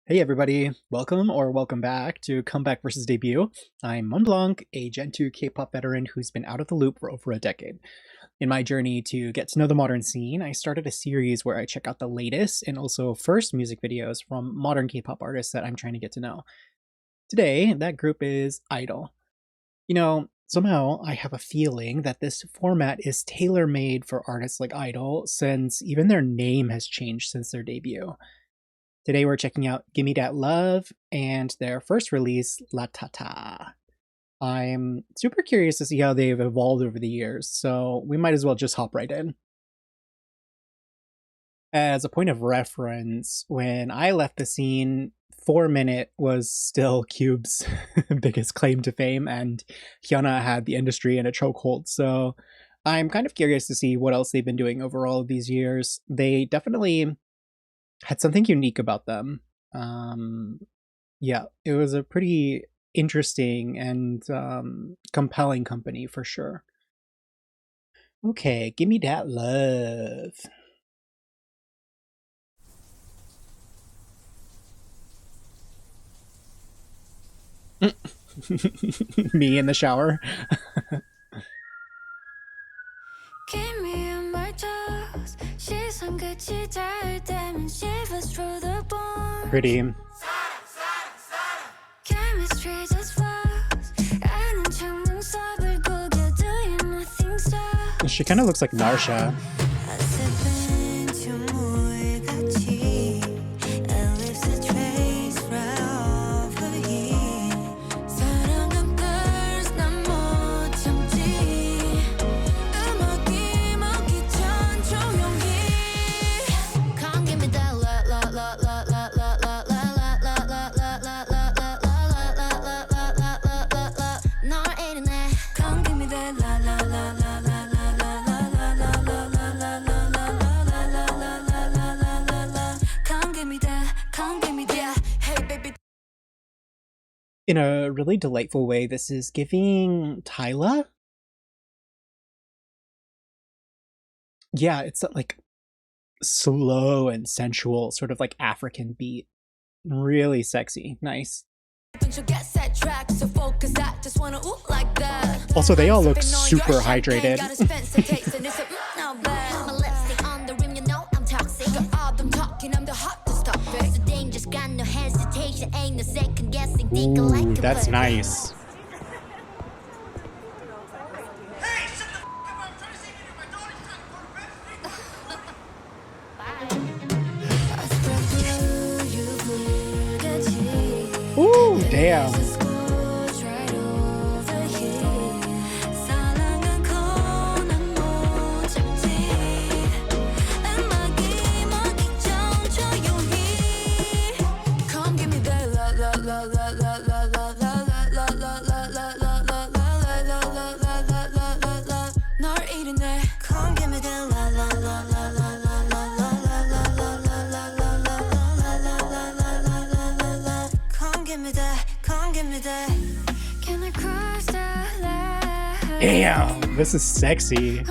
Hey everybody, welcome back to Comeback versus Debut. I'm Montblanc, a Gen 2 K-pop veteran who's been out of the loop for over a decade. In my journey to get to know the modern scene, I started a series where I check out the latest and also first music videos from modern K-pop artists that I'm trying to get to know. Today, that group is i-dle. Somehow I have a feeling that this format is tailor-made for artists like i-dle since even their name has changed since their debut. Today we're checking out Gimme Dat Love and their first release, Latata. I'm super curious to see how they've evolved over the years, so we might as well just hop right in. As a point of reference, when I left the scene, 4 Minute was still Cube's biggest claim to fame, and Hyuna had the industry in a chokehold, so I'm kind of curious to see what else they've been doing over all of these years. They definitely had something unique about them. Yeah, it was a pretty interesting and compelling company for sure. Okay, give me that love. Me in the shower. Pretty. She kind of looks like Narsha. In a really delightful way, this is giving i-dle. Yeah, it's like slow and sensual, sort of like African beat. Really sexy. Nice. Also, they all look super hydrated. Ooh, that's nice. Ooh, damn. Damn, this is sexy.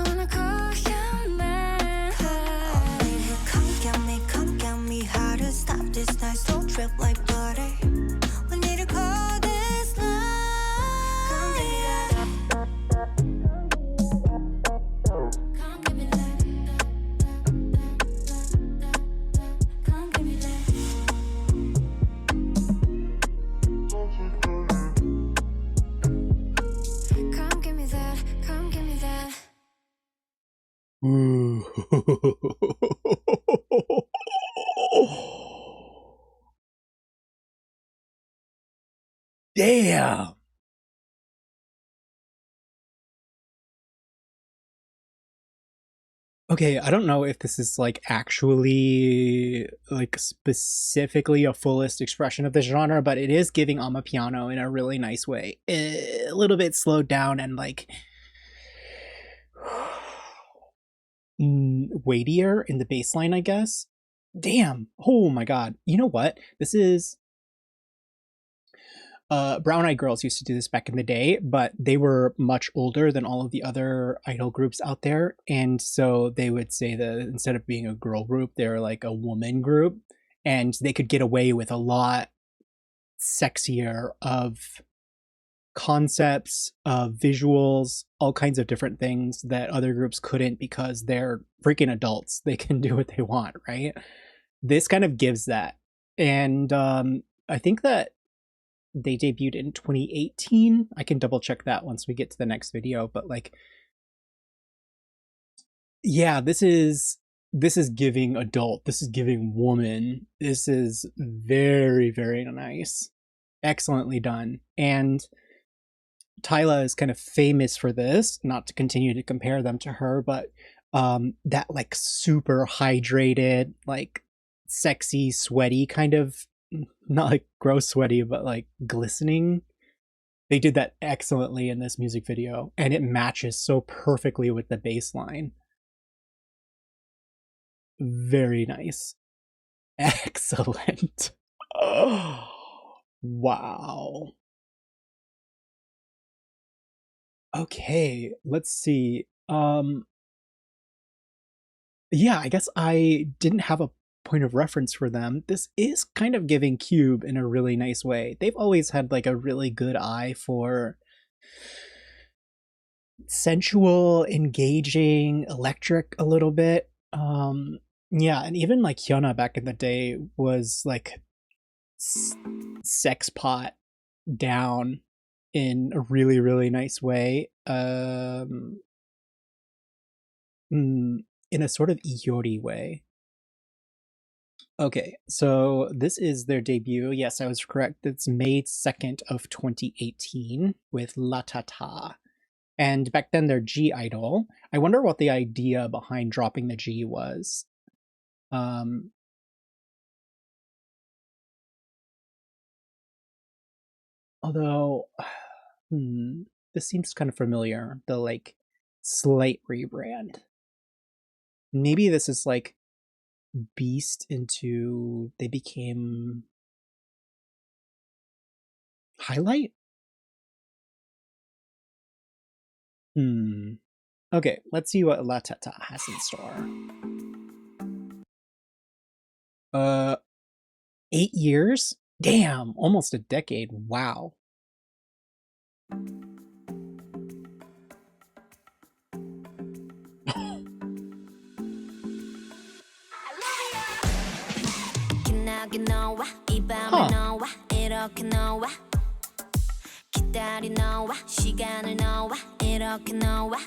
Ooh. Damn. Okay, I don't know if this is like actually like specifically a fullest expression of the genre, but it is giving amapiano in a really nice way. A little bit slowed down and like weightier in the bass line, I guess. Damn. Oh my god. You know what? This is Brown Eyed Girls used to do this back in the day, but they were much older than all of the other idol groups out there. And so they would say that instead of being a girl group, they're like a woman group. and they could get away with a lot sexier of concepts, of visuals, all kinds of different things that other groups couldn't because they're freaking adults. They can do what they want, right? This kind of gives that. And I think that they debuted in 2018. I can double check that once we get to the next video, but like, yeah, this is giving adult, this is giving woman, this is very, very nice, excellently done. And Tyla is kind of famous for this, not to continue to compare them to her, but that like super hydrated, like sexy, sweaty kind of, not like gross sweaty, but like glistening. They did that excellently in this music video, and it matches so perfectly with the bass line. Very nice. Excellent. Oh, wow. Okay, let's see. Yeah, I guess I didn't have a point of reference for them. This is kind of giving Cube in a really nice way. They've always had like a really good eye for sensual, engaging, electric a little bit. Yeah, and even like Hyuna back in the day was like sex pot down in a really, really nice way. In a sort of Iori way. Okay, so this is their debut. Yes, I was correct. It's May 2nd of 2018 with Latata. And back then they're i-dle. I wonder what the idea behind dropping the G was. Although, this seems kind of familiar. The like slight rebrand. Maybe this is like Beast into they became Highlight? Okay, let's see what Latata has in store. 8 years? Damn, almost a decade. Wow. 기다리 너와 시간을 너와 이렇게 너와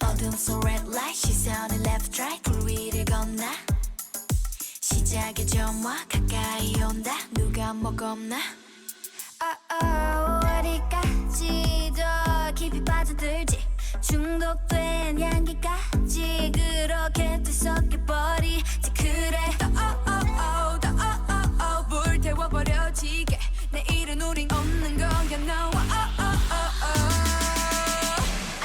어둠 속 red light 시선을 left right 불 위를 건너 시작의 점화 가까이 온다 누가 뭐 겁나 어디까지 더 깊이 빠져들지 중독된 향기까지 그렇게 뒤섞여버리지 그래 더 불태워버려지게 내일은 우린 없는 거야 no I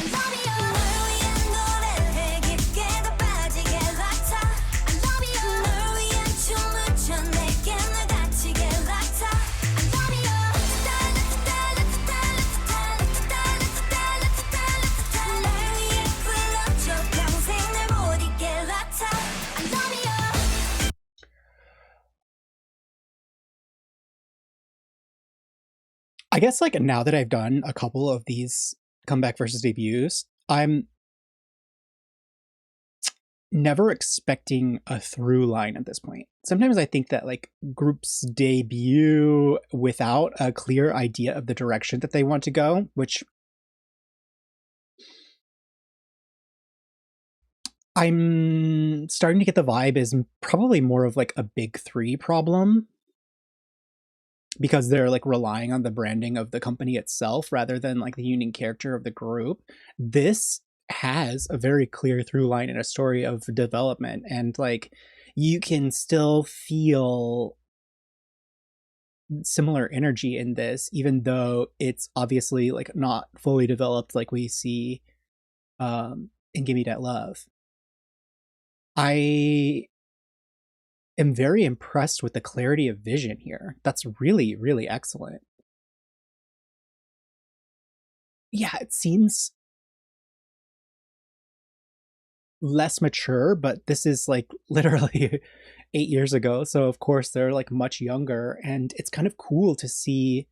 love you 널 위한 노래를 깊게 더 빠지게 락타 I love you 널 위한 춤을 춰 내게 널 다치게 락타 I love you 날 위해 불러줘 평생 날 못 잊게 락타 I love you. I guess like now that I've done a couple of these comeback versus debuts, I'm never expecting a through line at this point. Sometimes I think that like groups debut without a clear idea of the direction that they want to go, which I'm starting to get the vibe is probably more of like a big three problem, because they're like relying on the branding of the company itself rather than like the unique character of the group. This has a very clear through line and a story of development, and like you can still feel similar energy in this, even though it's obviously like not fully developed like we see in Gimme Dat Love. I am very impressed with the clarity of vision here. That's really, really excellent. Yeah, it seems less mature, but this is like literally 8 years ago. So of course they're like much younger, and it's kind of cool to see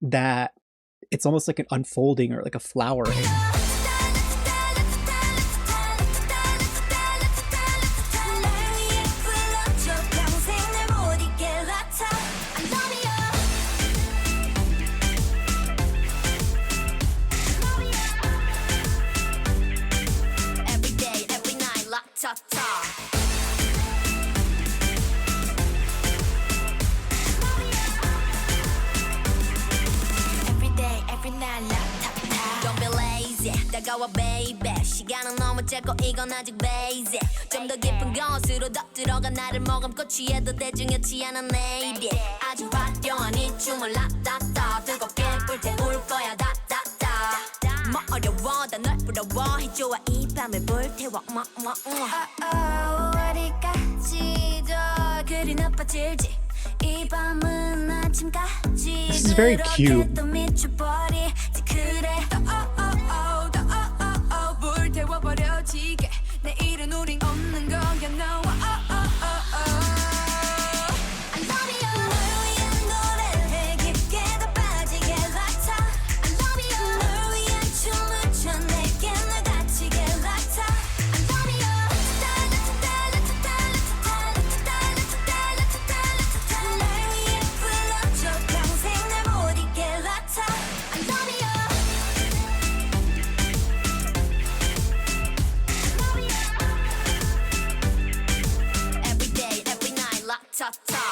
that it's almost like an unfolding or like a flowering. 다가와 baby 시간은 너무 짧고 이건 아직 basic 좀 더 깊은 곳으로 더 들어가 나를 머금고 취해도 대중이었지 않은 lady 아주 화려한 이 춤을 라따따 뜨겁게 불태울 거야 다다다 뭐 어려워 다 널 부러워 해줘와 이 밤을 불태워 어디까지도 그리 나빠질지 이 밤은 아침까지 This is very cute. 내일은 우린 없는 거야 no I love you 널 위한 노래를 깊게 더 빠지게 latata I love you 널 위한 춤을 춰 내게 날 다치게 latata I love you 날 위해 불러줘 평생 날 못 잊게 latata I love you Latata.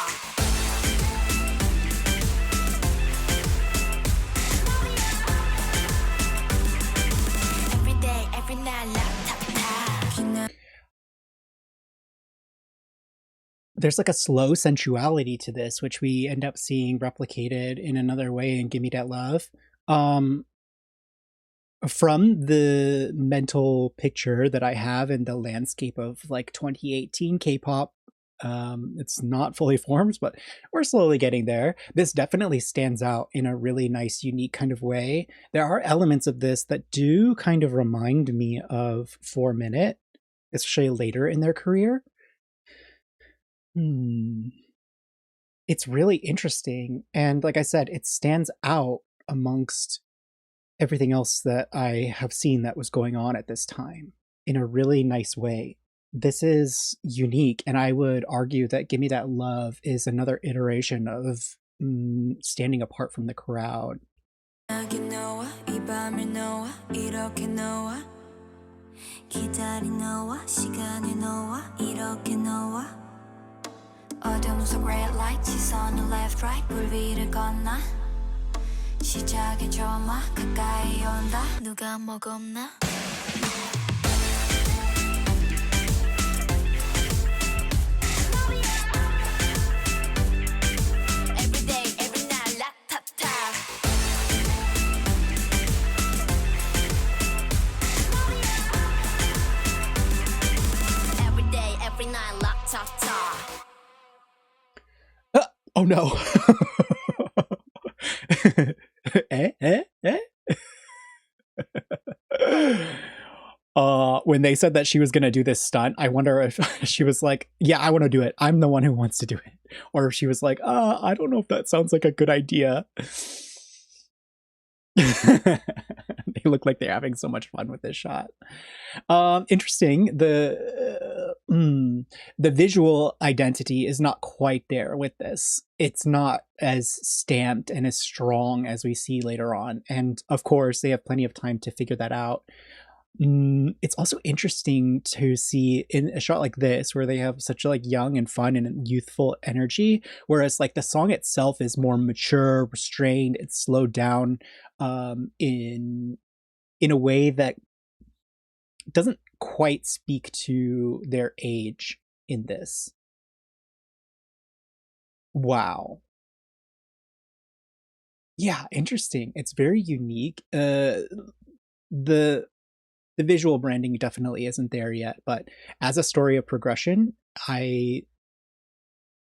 Every day, every night, Latata. There's like a slow sensuality to this, which we end up seeing replicated in another way in Gimme Dat Love. From the mental picture that I have in the landscape of like 2018 K-pop, it's not fully formed, but we're slowly getting there. This definitely stands out in a really nice, unique kind of way. There are elements of this that do kind of remind me of 4 Minute, especially later in their career. It's really interesting, and like I said, it stands out amongst everything else that I have seen that was going on at this time in a really nice way. This is unique, and I would argue that Gimme Dat Love is another iteration of standing apart from the crowd. 어둠 속 red light 시선을 left right 불 위를 건너 시작해줘 마 가까이 온다 누가 머금나 Every day, every night, latata Every day, every night, latata Oh no. When they said that she was gonna do this stunt, I wonder if she was like, yeah, I want to do it. I'm the one who wants to do it. Or if she was like, I don't know if that sounds like a good idea. They look like they're having so much fun with this shot. Interesting. The visual identity is not quite there with this. It's not as stamped and as strong as we see later on. And of course, they have plenty of time to figure that out. It's also interesting to see in a shot like this where they have such like young and fun and youthful energy, whereas like the song itself is more mature, restrained, it's slowed down in a way that doesn't quite speak to their age in this. Wow. Yeah, interesting. It's very unique. The visual branding definitely isn't there yet, but as a story of progression, I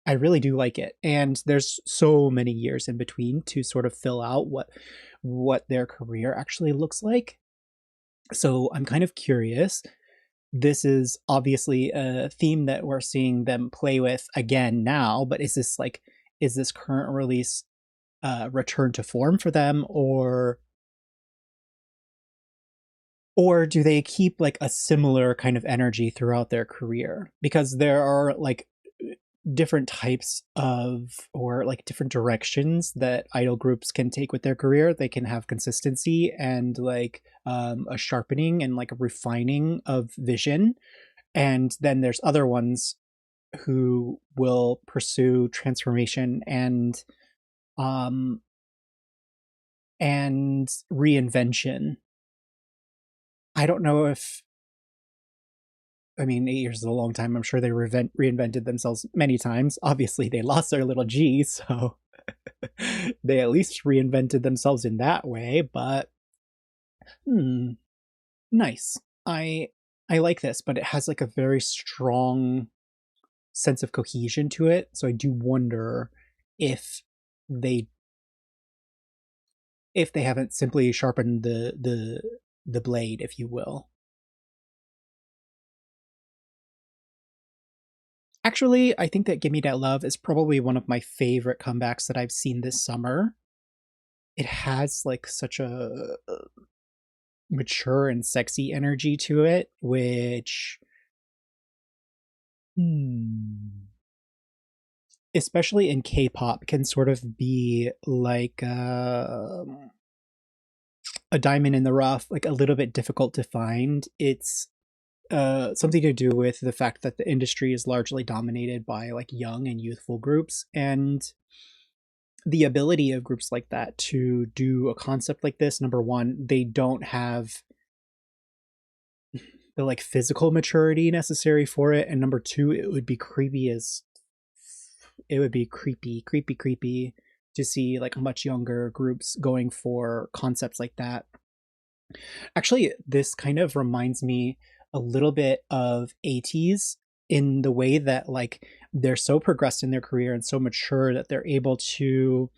really do like it. And there's so many years in between to sort of fill out what their career actually looks like. So I'm kind of curious this is obviously a theme that we're seeing them play with again now, but is this current release return to form for them, or do they keep like a similar kind of energy throughout their career? Because there are like different types of, or like different directions that idol groups can take with their career. They can have consistency and like a sharpening and like a refining of vision, and then there's other ones who will pursue transformation um and reinvention. I don't know if, I mean, 8 years is a long time. I'm sure they reinvented themselves many times. Obviously, they lost their little G, so they at least reinvented themselves in that way. But hmm, nice. I I like this, but it has like a very strong sense of cohesion to it. So I do wonder if they they haven't simply sharpened the blade, if you will. Actually, I think that Gimme Dat Love is probably one of my favorite comebacks that I've seen this summer. It has like such a mature and sexy energy to it, which hmm, especially in K-pop can sort of be like a diamond in the rough, like a little bit difficult to find. It's something to do with the fact that the industry is largely dominated by like young and youthful groups, and the ability of groups like that to do a concept like this, number one, they don't have the like physical maturity necessary for it, and number two, it would be creepy to see like much younger groups going for concepts like that. Actually, this kind of reminds me a little bit of 80s in the way that like they're so progressed in their career and so mature that they're able to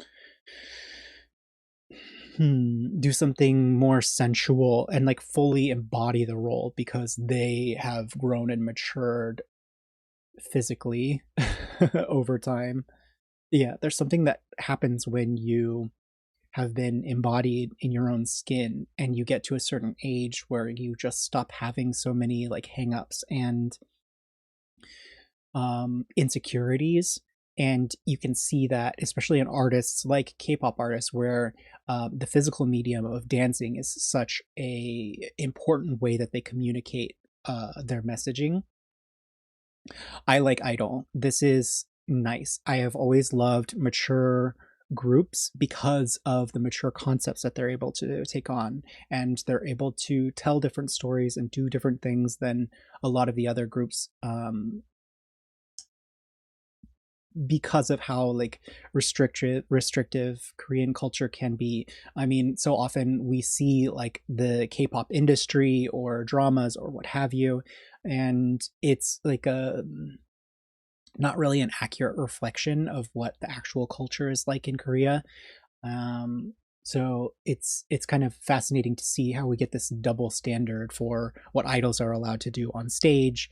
do something more sensual and like fully embody the role because they have grown and matured physically over time. Yeah, there's something that happens when you have been embodied in your own skin and you get to a certain age where you just stop having so many like hangups and insecurities. And you can see that especially in artists like K-pop artists, where the physical medium of dancing is such a important way that they communicate their messaging. I like idol. This is nice. I have always loved mature groups because of the mature concepts that they're able to take on, and they're able to tell different stories and do different things than a lot of the other groups, because of how like restrictive Korean culture can be. I mean, so often we see like the K-pop industry or dramas or what have you, and it's like a not really an accurate reflection of what the actual culture is like in Korea. So it's kind of fascinating to see how we get this double standard for what idols are allowed to do on stage,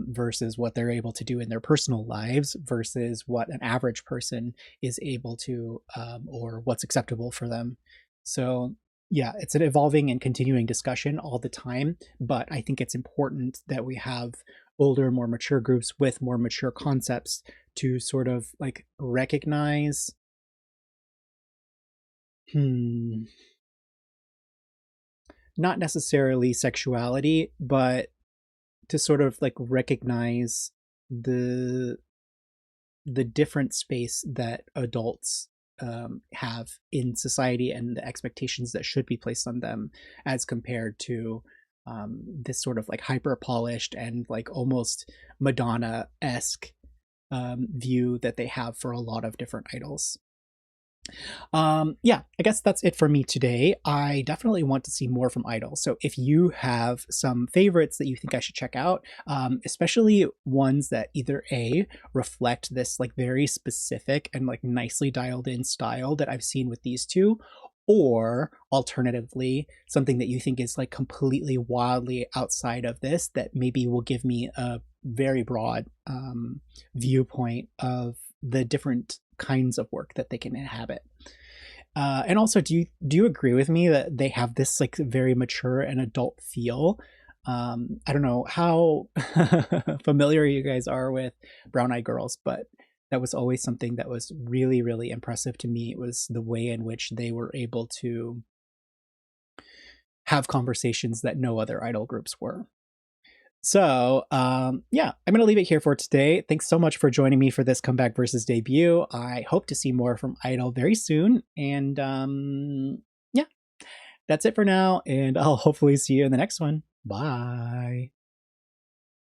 versus what they're able to do in their personal lives versus what an average person is able to, or what's acceptable for them. So yeah, it's an evolving and continuing discussion all the time, but I think it's important that we have older, more mature groups with more mature concepts to sort of like recognize hmm, not necessarily sexuality, but to sort of like recognize the different space that adults have in society and the expectations that should be placed on them as compared to this sort of like hyper polished and like almost Madonna esque view that they have for a lot of different idols. Yeah, I guess that's it for me today. I definitely want to see more from Idol. So if you have some favorites that you think I should check out, especially ones that either A, reflect this like very specific and like nicely dialed in style that I've seen with these two, or alternatively, something that you think is like completely wildly outside of this that maybe will give me a very broad viewpoint of the different kinds of work that they can inhabit. And also, do you agree with me that they have this like very mature and adult feel? I don't know how familiar you guys are with Brown Eyed Girls, but that was always something that was really, really impressive to me. It was the way in which they were able to have conversations that no other idol groups were. So, yeah, I'm going to leave it here for today. Thanks so much for joining me for this comeback versus debut. I hope to see more from Idol very soon. And yeah, that's it for now. And I'll hopefully see you in the next one. Bye.